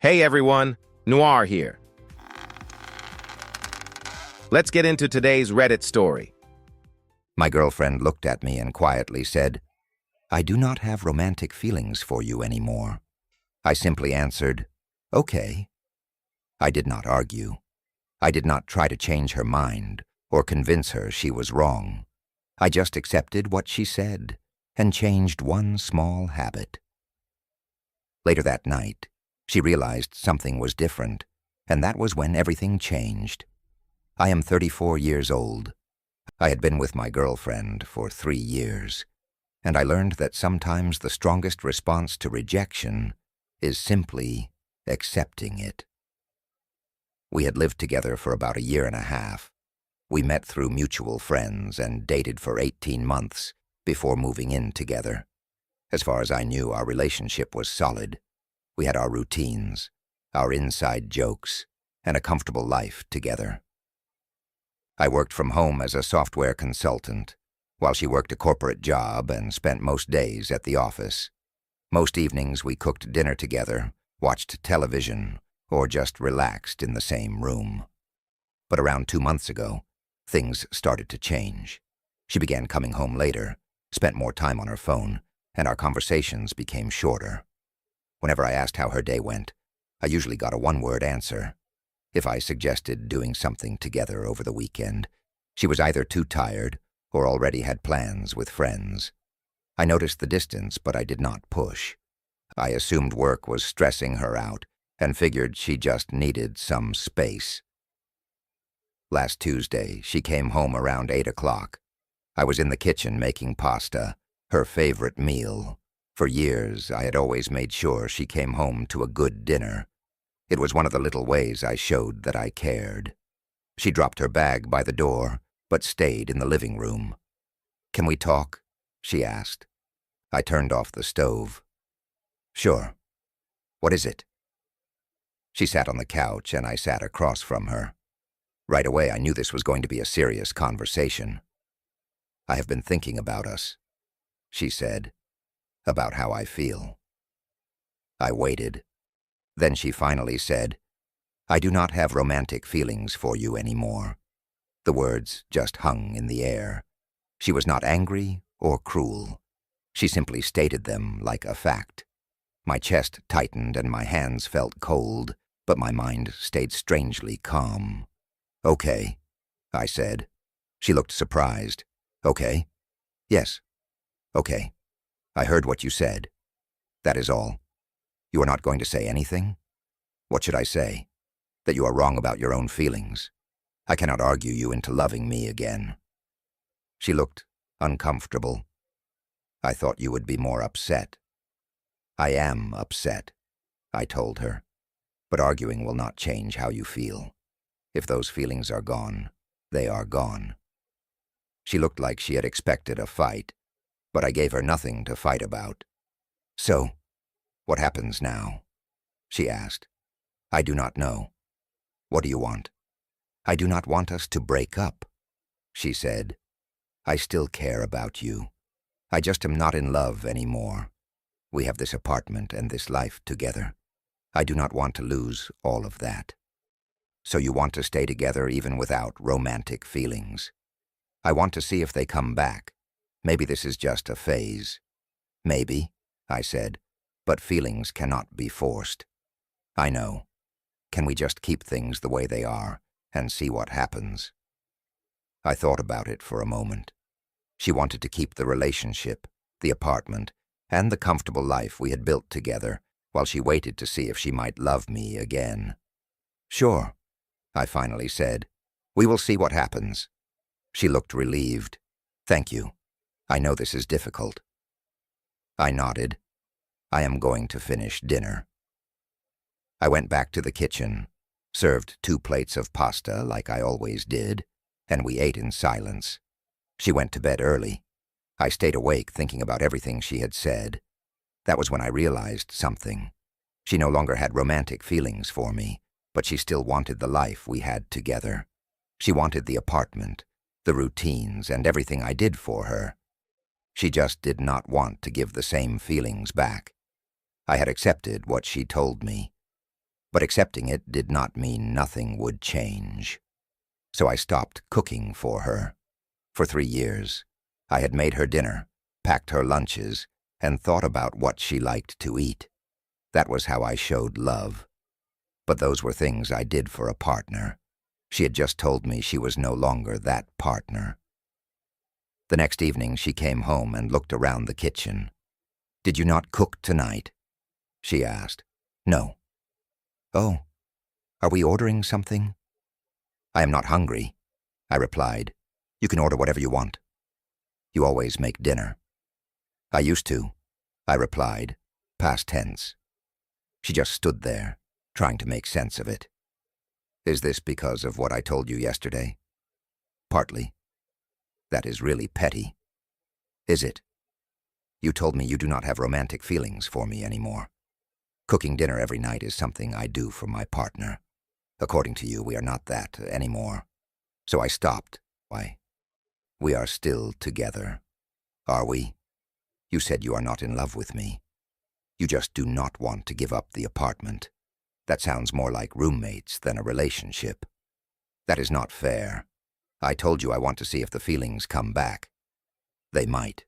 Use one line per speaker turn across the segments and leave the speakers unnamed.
Hey everyone, Noir here. Let's get into today's Reddit story.
My girlfriend looked at me and quietly said, "I do not have romantic feelings for you anymore." I simply answered, "Okay." I did not argue. I did not try to change her mind or convince her she was wrong. I just accepted what she said and changed one small habit. Later that night, she realized something was different, and that was when everything changed. I am 34 years old. I had been with my girlfriend for 3 years, and I learned that sometimes the strongest response to rejection is simply accepting it. We had lived together for about 1.5 years. We met through mutual friends and dated for 18 months before moving in together. As far as I knew, our relationship was solid. We had our routines, our inside jokes, and a comfortable life together. I worked from home as a software consultant, while she worked a corporate job and spent most days at the office. Most evenings we cooked dinner together, watched television, or just relaxed in the same room. But around 2 months ago, things started to change. She began coming home later, spent more time on her phone, and our conversations became shorter. Whenever I asked how her day went, I usually got a one-word answer. If I suggested doing something together over the weekend, she was either too tired or already had plans with friends. I noticed the distance, but I did not push. I assumed work was stressing her out and figured she just needed some space. Last Tuesday, she came home around 8 o'clock. I was in the kitchen making pasta, her favorite meal. For years, I had always made sure she came home to a good dinner. It was one of the little ways I showed that I cared. She dropped her bag by the door, but stayed in the living room. "Can we talk?" she asked. I turned off the stove. "Sure. What is it?" She sat on the couch and I sat across from her. Right away, I knew this was going to be a serious conversation. "I have been thinking about us," she said, "about how I feel." I waited. Then she finally said, "I do not have romantic feelings for you anymore." The words just hung in the air. She was not angry or cruel. She simply stated them like a fact. My chest tightened and my hands felt cold, but my mind stayed strangely calm. "Okay," I said. She looked surprised. "Okay? Yes. Okay. I heard what you said. That is all. You are not going to say anything? What should I say? That you are wrong about your own feelings. I cannot argue you into loving me again." She looked uncomfortable. "I thought you would be more upset." "I am upset," I told her. "But arguing will not change how you feel. If those feelings are gone, they are gone." She looked like she had expected a fight, but I gave her nothing to fight about. "So, what happens now?" she asked. "I do not know. What do you want?" "I do not want us to break up," she said. "I still care about you. I just am not in love anymore. We have this apartment and this life together. I do not want to lose all of that." "So you want to stay together even without romantic feelings?" "I want to see if they come back. Maybe this is just a phase." "Maybe," I said, "but feelings cannot be forced." "I know. Can we just keep things the way they are and see what happens?" I thought about it for a moment. She wanted to keep the relationship, the apartment, and the comfortable life we had built together while she waited to see if she might love me again. "Sure," I finally said. "We will see what happens." She looked relieved. "Thank you. I know this is difficult." I nodded. "I am going to finish dinner." I went back to the kitchen, served 2 plates of pasta like I always did, and we ate in silence. She went to bed early. I stayed awake thinking about everything she had said. That was when I realized something. She no longer had romantic feelings for me, but she still wanted the life we had together. She wanted the apartment, the routines, and everything I did for her. She just did not want to give the same feelings back. I had accepted what she told me. But accepting it did not mean nothing would change. So I stopped cooking for her. For 3 years, I had made her dinner, packed her lunches, and thought about what she liked to eat. That was how I showed love. But those were things I did for a partner. She had just told me she was no longer that partner. The next evening she came home and looked around the kitchen. "Did you not cook tonight?" she asked. "No." "Oh, are we ordering something?" "I am not hungry," I replied. "You can order whatever you want." "You always make dinner." "I used to," I replied, past tense. She just stood there, trying to make sense of it. "Is this because of what I told you yesterday?" "Partly." "That is really petty." "Is it? You told me you do not have romantic feelings for me anymore. Cooking dinner every night is something I do for my partner. According to you, we are not that anymore. So I stopped. Why? We are still together. Are we? You said you are not in love with me. You just do not want to give up the apartment. That sounds more like roommates than a relationship. That is not fair. I told you I want to see if the feelings come back. They might.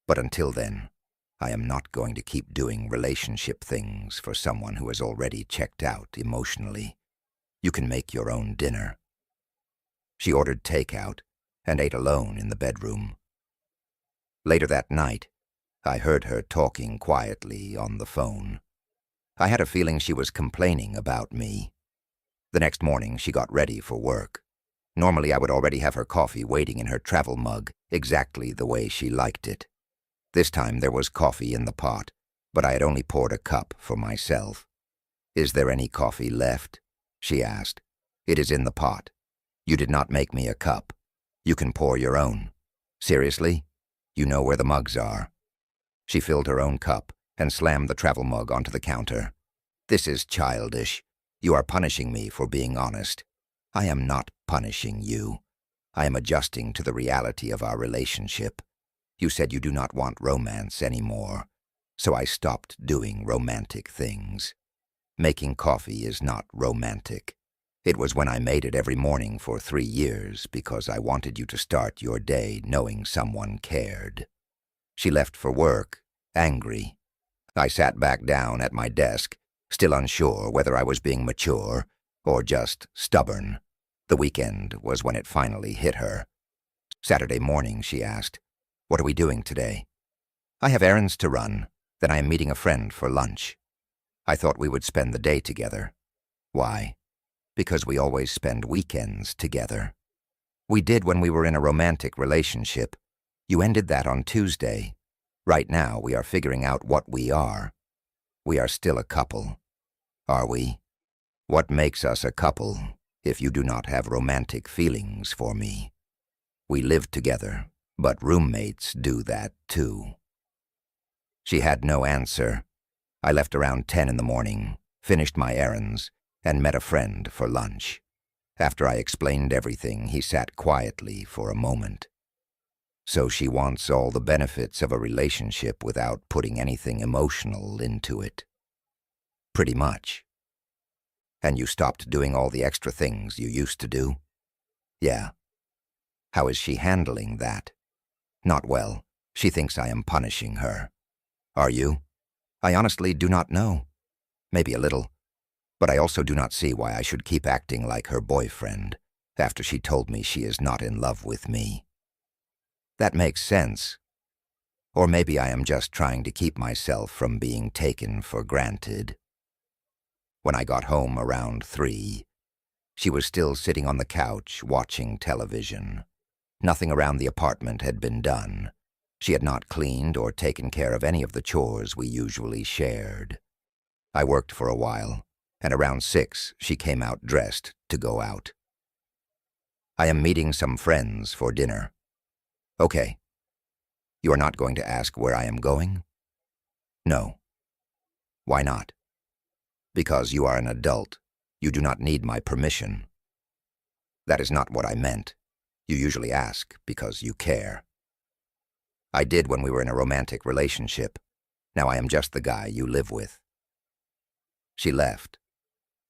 But until then, I am not going to keep doing relationship things for someone who has already checked out emotionally. You can make your own dinner." She ordered takeout and ate alone in the bedroom. Later that night, I heard her talking quietly on the phone. I had a feeling she was complaining about me. The next morning, she got ready for work. Normally, I would already have her coffee waiting in her travel mug, exactly the way she liked it. This time there was coffee in the pot, but I had only poured a cup for myself. "Is there any coffee left?" she asked. "It is in the pot. You did not make me a cup. You can pour your own. Seriously? You know where the mugs are." She filled her own cup and slammed the travel mug onto the counter. "This is childish. You are punishing me for being honest." "I am not punishing you. I am adjusting to the reality of our relationship. You said you do not want romance anymore, so I stopped doing romantic things. Making coffee is not romantic. It was when I made it every morning for 3 years because I wanted you to start your day knowing someone cared." She left for work, angry. I sat back down at my desk, still unsure whether I was being mature or just stubborn. The weekend was when it finally hit her. Saturday morning, she asked, "What are we doing today?" "I have errands to run, then I am meeting a friend for lunch." I thought we would spend the day together. "Why?" "Because we always spend weekends together." "We did when we were in a romantic relationship. You ended that on Tuesday. Right now, we are figuring out what we are. We are still a couple. Are we? What makes us a couple if you do not have romantic feelings for me? We live together, but roommates do that too." She had no answer. I left around 10 in the morning, finished my errands, and met a friend for lunch. After I explained everything, he sat quietly for a moment. "So she wants all the benefits of a relationship without putting anything emotional into it." "Pretty much." "And you stopped doing all the extra things you used to do?" "Yeah." "How is she handling that?" "Not well. She thinks I am punishing her." "Are you?" "I honestly do not know. Maybe a little. But I also do not see why I should keep acting like her boyfriend after she told me she is not in love with me." "That makes sense. Or maybe I am just trying to keep myself from being taken for granted." When I got home around 3, she was still sitting on the couch watching television. Nothing around the apartment had been done. She had not cleaned or taken care of any of the chores we usually shared. I worked for a while, and around 6 she came out dressed to go out. "I am meeting some friends for dinner." "Okay." "You are not going to ask where I am going?" "No." "Why not?" "Because you are an adult. You do not need my permission." "That is not what I meant. You usually ask because you care." "I did when we were in a romantic relationship. Now I am just the guy you live with." She left.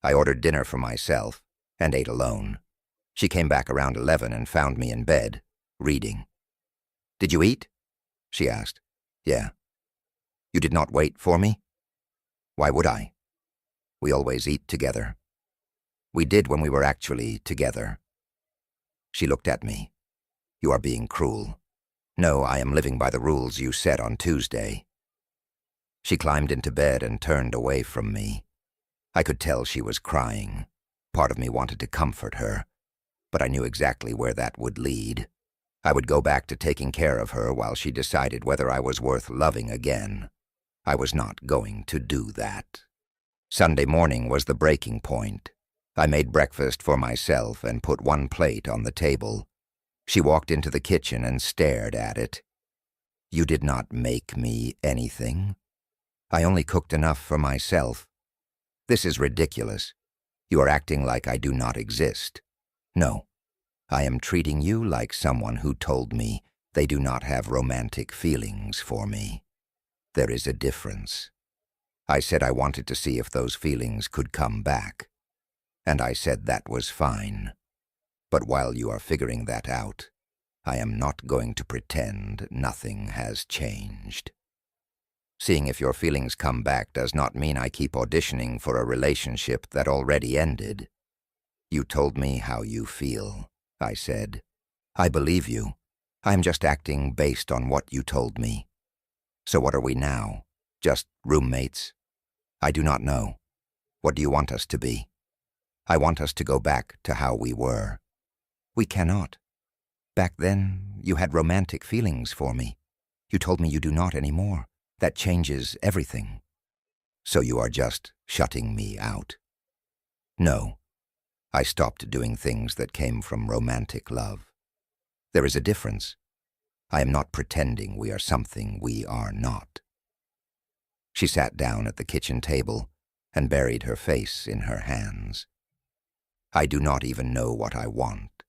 I ordered dinner for myself and ate alone. She came back around 11 and found me in bed, reading. "Did you eat?" she asked. "Yeah." "You did not wait for me?" "Why would I? We always eat together." "We did when we were actually together." She looked at me. "You are being cruel." "No, I am living by the rules you set on Tuesday." She climbed into bed and turned away from me. I could tell she was crying. Part of me wanted to comfort her, but I knew exactly where that would lead. I would go back to taking care of her while she decided whether I was worth loving again. I was not going to do that. Sunday morning was the breaking point. I made breakfast for myself and put one plate on the table. She walked into the kitchen and stared at it. "You did not make me anything. I only cooked enough for myself. This is ridiculous. You are acting like I do not exist. No, I am treating you like someone who told me they do not have romantic feelings for me. There is a difference. I said I wanted to see if those feelings could come back. And I said that was fine. But while you are figuring that out, I am not going to pretend nothing has changed. Seeing if your feelings come back does not mean I keep auditioning for a relationship that already ended. You told me how you feel," I said. "I believe you. I am just acting based on what you told me. So what are we now? Just roommates?" "I do not know. What do you want us to be?" "I want us to go back to how we were." "We cannot. Back then, you had romantic feelings for me. You told me you do not anymore. That changes everything." "So you are just shutting me out?" "No. I stopped doing things that came from romantic love. There is a difference. I am not pretending we are something we are not." She sat down at the kitchen table and buried her face in her hands. "I do not even know what I want."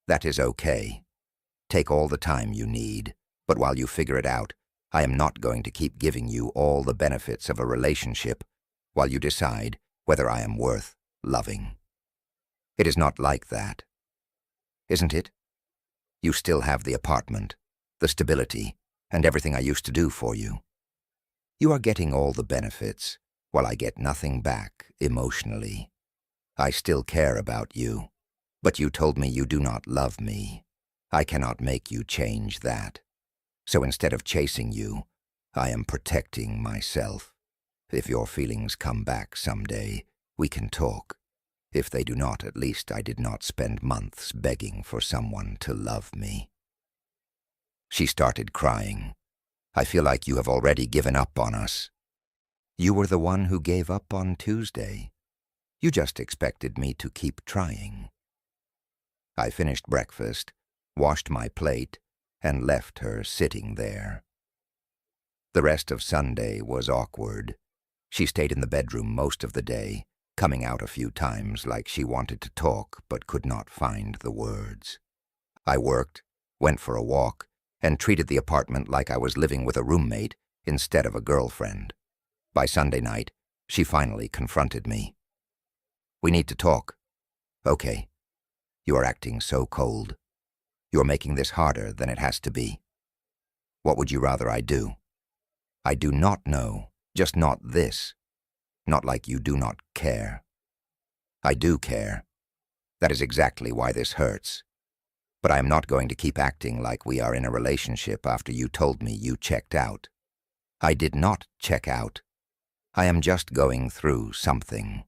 "That is okay. Take all the time you need, but while you figure it out, I am not going to keep giving you all the benefits of a relationship while you decide whether I am worth loving. It is not like that. Isn't it? You still have the apartment, the stability, and everything I used to do for you. You are getting all the benefits, while I get nothing back emotionally. I still care about you, but you told me you do not love me. I cannot make you change that. So instead of chasing you, I am protecting myself. If your feelings come back someday, we can talk. If they do not, at least I did not spend months begging for someone to love me." She started crying. "I feel like you have already given up on us." "You were the one who gave up on Tuesday. You just expected me to keep trying." I finished breakfast, washed my plate, and left her sitting there. The rest of Sunday was awkward. She stayed in the bedroom most of the day, coming out a few times like she wanted to talk but could not find the words. I worked, went for a walk, and treated the apartment like I was living with a roommate instead of a girlfriend. By Sunday night, she finally confronted me. "We need to talk." "Okay. You are acting so cold. You are making this harder than it has to be. What would you rather I do?" "I do not know, just not this. Not like you do not care." "I do care. That is exactly why this hurts. But I am not going to keep acting like we are in a relationship after you told me you checked out. I did not check out. I am just going through something.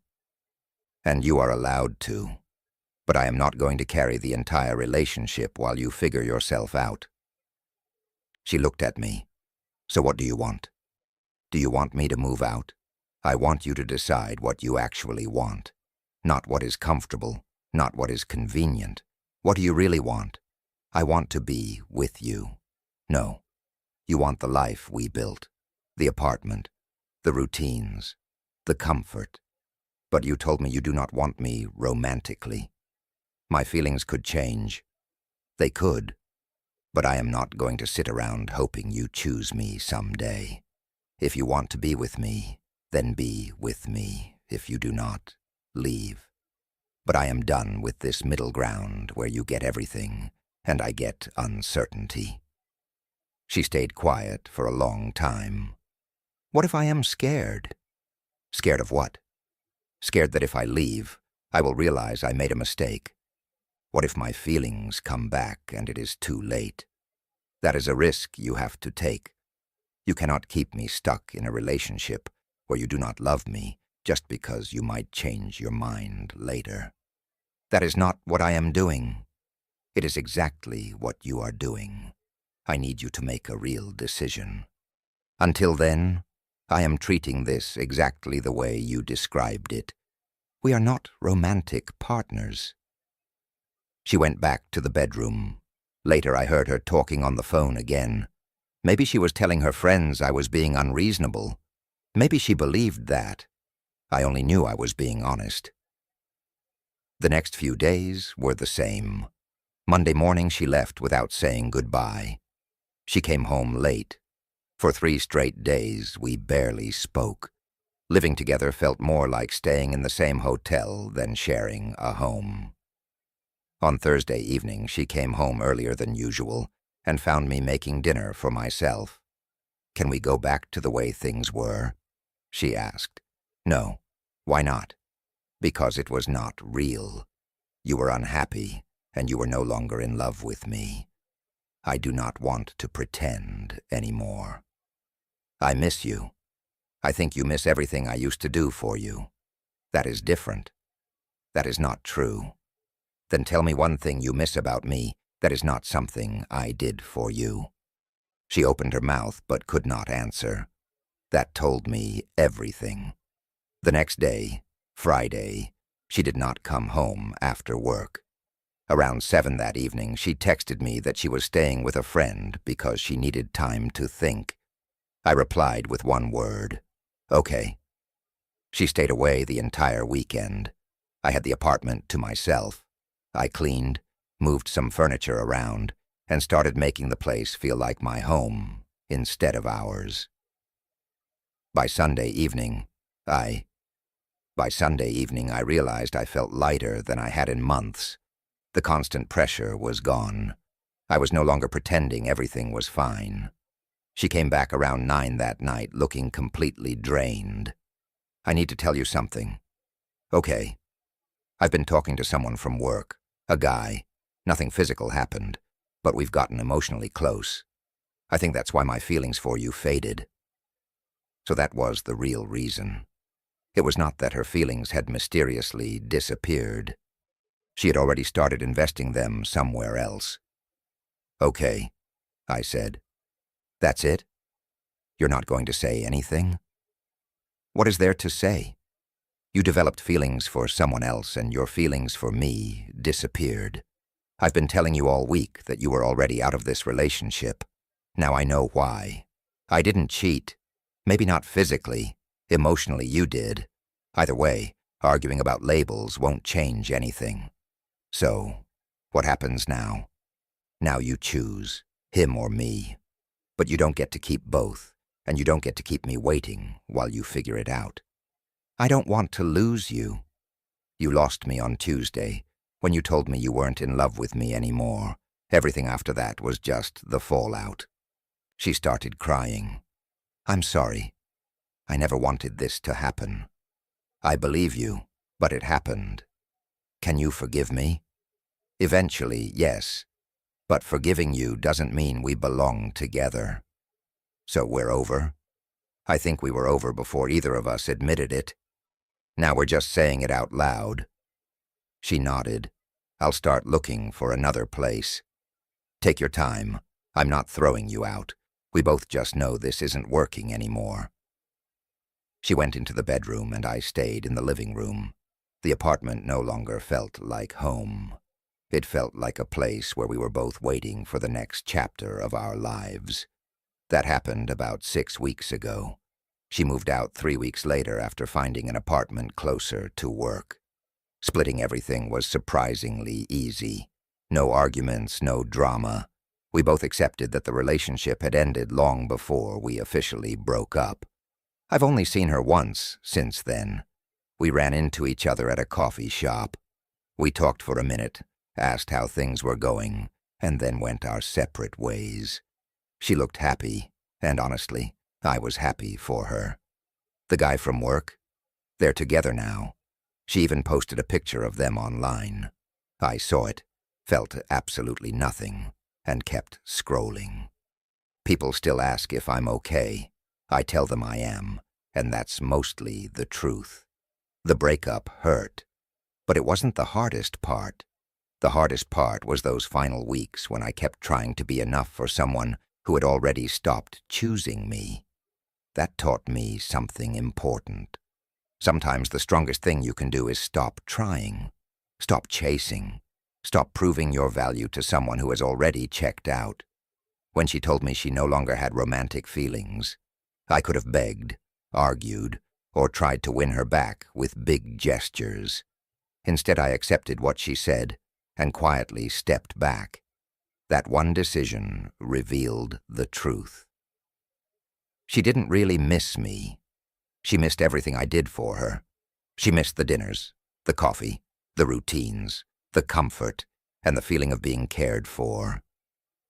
And you are allowed to. But I am not going to carry the entire relationship while you figure yourself out." She looked at me. "So what do you want? Do you want me to move out? I want you to decide what you actually want. Not what is comfortable, not what is convenient. What do you really want?" "I want to be with you." "No. You want the life we built, the apartment, the routines, the comfort. But you told me you do not want me romantically. My feelings could change. They could. But I am not going to sit around hoping you choose me someday. If you want to be with me, then be with me if you do not leave. But I am done with this middle ground where you get everything and I get uncertainty." She stayed quiet for a long time. "What if I am scared?" "Scared of what?" "Scared that if I leave, I will realize I made a mistake. What if my feelings come back and it is too late? That is a risk you have to take. You cannot keep me stuck in a relationship where you do not love me just because you might change your mind later. That is not what I am doing. It is exactly what you are doing. I need you to make a real decision. Until then, I am treating this exactly the way you described it. We are not romantic partners." She went back to the bedroom. Later I heard her talking on the phone again. Maybe she was telling her friends I was being unreasonable. Maybe she believed that. I only knew I was being honest. The next few days were the same. Monday morning she left without saying goodbye. She came home late. For 3 straight days we barely spoke. Living together felt more like staying in the same hotel than sharing a home. On Thursday evening she came home earlier than usual and found me making dinner for myself. "Can we go back to the way things were?" she asked. "No." "Why not?" "Because it was not real. You were unhappy, and you were no longer in love with me. I do not want to pretend anymore. I miss you. I think you miss everything I used to do for you. That is different. That is not true. Then tell me one thing you miss about me that is not something I did for you." She opened her mouth but could not answer. That told me everything. The next day, Friday, she did not come home after work. Around 7 that evening, she texted me that she was staying with a friend because she needed time to think. I replied with one word, "Okay." She stayed away the entire weekend. I had the apartment to myself. I cleaned, moved some furniture around, and started making the place feel like my home instead of ours. By Sunday evening, I realized I felt lighter than I had in months. The constant pressure was gone. I was no longer pretending everything was fine. She came back around 9 that night, looking completely drained. "I need to tell you something." "Okay." "I've been talking to someone from work, a guy. Nothing physical happened, but we've gotten emotionally close. I think that's why my feelings for you faded." So that was the real reason. It was not that her feelings had mysteriously disappeared. She had already started investing them somewhere else. "Okay," I said. "That's it? You're not going to say anything?" "What is there to say? You developed feelings for someone else and your feelings for me disappeared. I've been telling you all week that you were already out of this relationship. Now I know why. I didn't cheat. Maybe not physically. Emotionally you did. Either way, arguing about labels won't change anything. So, what happens now? Now you choose, him or me. But you don't get to keep both, and you don't get to keep me waiting while you figure it out. I don't want to lose you. You lost me on Tuesday, when you told me you weren't in love with me anymore. Everything after that was just the fallout." She started crying. "I'm sorry. I never wanted this to happen. I believe you, but it happened. Can you forgive me?" "Eventually, yes. But forgiving you doesn't mean we belong together." "So we're over?" "I think we were over before either of us admitted it. Now we're just saying it out loud." She nodded. "I'll start looking for another place. Take your time. I'm not throwing you out. We both just know this isn't working anymore." She went into the bedroom and I stayed in the living room. The apartment no longer felt like home. It felt like a place where we were both waiting for the next chapter of our lives. That happened about 6 weeks ago. She moved out 3 weeks later after finding an apartment closer to work. Splitting everything was surprisingly easy. No arguments, no drama. We both accepted that the relationship had ended long before we officially broke up. I've only seen her once since then. We ran into each other at a coffee shop. We talked for a minute, asked how things were going, and then went our separate ways. She looked happy, and honestly, I was happy for her. The guy from work? They're together now. She even posted a picture of them online. I saw it, felt absolutely nothing, and kept scrolling. People still ask if I'm okay. I tell them I am, and that's mostly the truth. The breakup hurt, but it wasn't the hardest part. The hardest part was those final weeks when I kept trying to be enough for someone who had already stopped choosing me. That taught me something important. Sometimes the strongest thing you can do is stop trying, stop chasing, stop proving your value to someone who has already checked out. When she told me she no longer had romantic feelings, I could have begged, argued, or tried to win her back with big gestures. Instead, I accepted what she said and quietly stepped back. That one decision revealed the truth. She didn't really miss me. She missed everything I did for her. She missed the dinners, the coffee, the routines, the comfort, and the feeling of being cared for.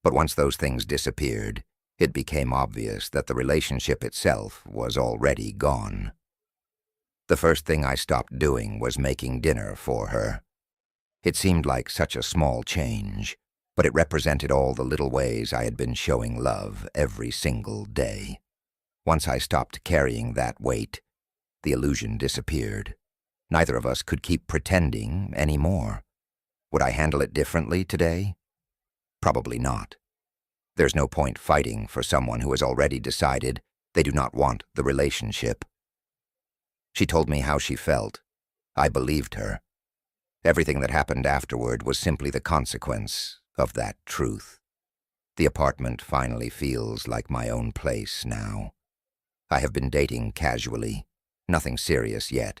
But once those things disappeared, it became obvious that the relationship itself was already gone. The first thing I stopped doing was making dinner for her. It seemed like such a small change, but it represented all the little ways I had been showing love every single day. Once I stopped carrying that weight, the illusion disappeared. Neither of us could keep pretending anymore. Would I handle it differently today? Probably not. There's no point fighting for someone who has already decided they do not want the relationship. She told me how she felt. I believed her. Everything that happened afterward was simply the consequence of that truth. The apartment finally feels like my own place now. I have been dating casually, nothing serious yet.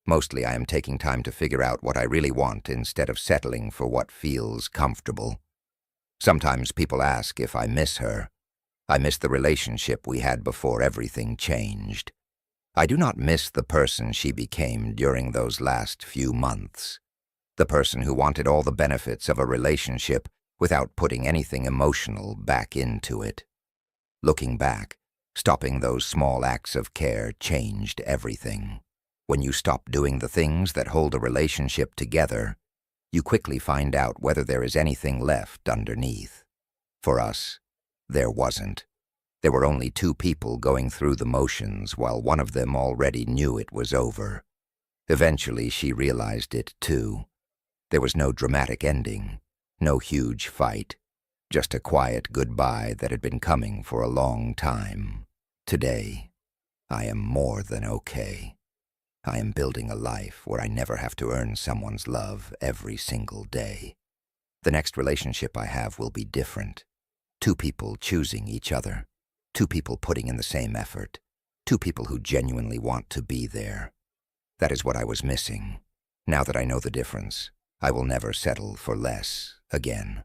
Mostly I am taking time to figure out what I really want instead of settling for what feels comfortable. Sometimes people ask if I miss her. I miss the relationship we had before everything changed. I do not miss the person she became during those last few months. The person who wanted all the benefits of a relationship without putting anything emotional back into it. Looking back, stopping those small acts of care changed everything. When you stop doing the things that hold a relationship together, you quickly find out whether there is anything left underneath. For us, there wasn't. There were only two people going through the motions while one of them already knew it was over. Eventually, she realized it too. There was no dramatic ending, no huge fight, just a quiet goodbye that had been coming for a long time. Today, I am more than okay. I am building a life where I never have to earn someone's love every single day. The next relationship I have will be different. Two people choosing each other. Two people putting in the same effort. Two people who genuinely want to be there. That is what I was missing. Now that I know the difference, I will never settle for less again.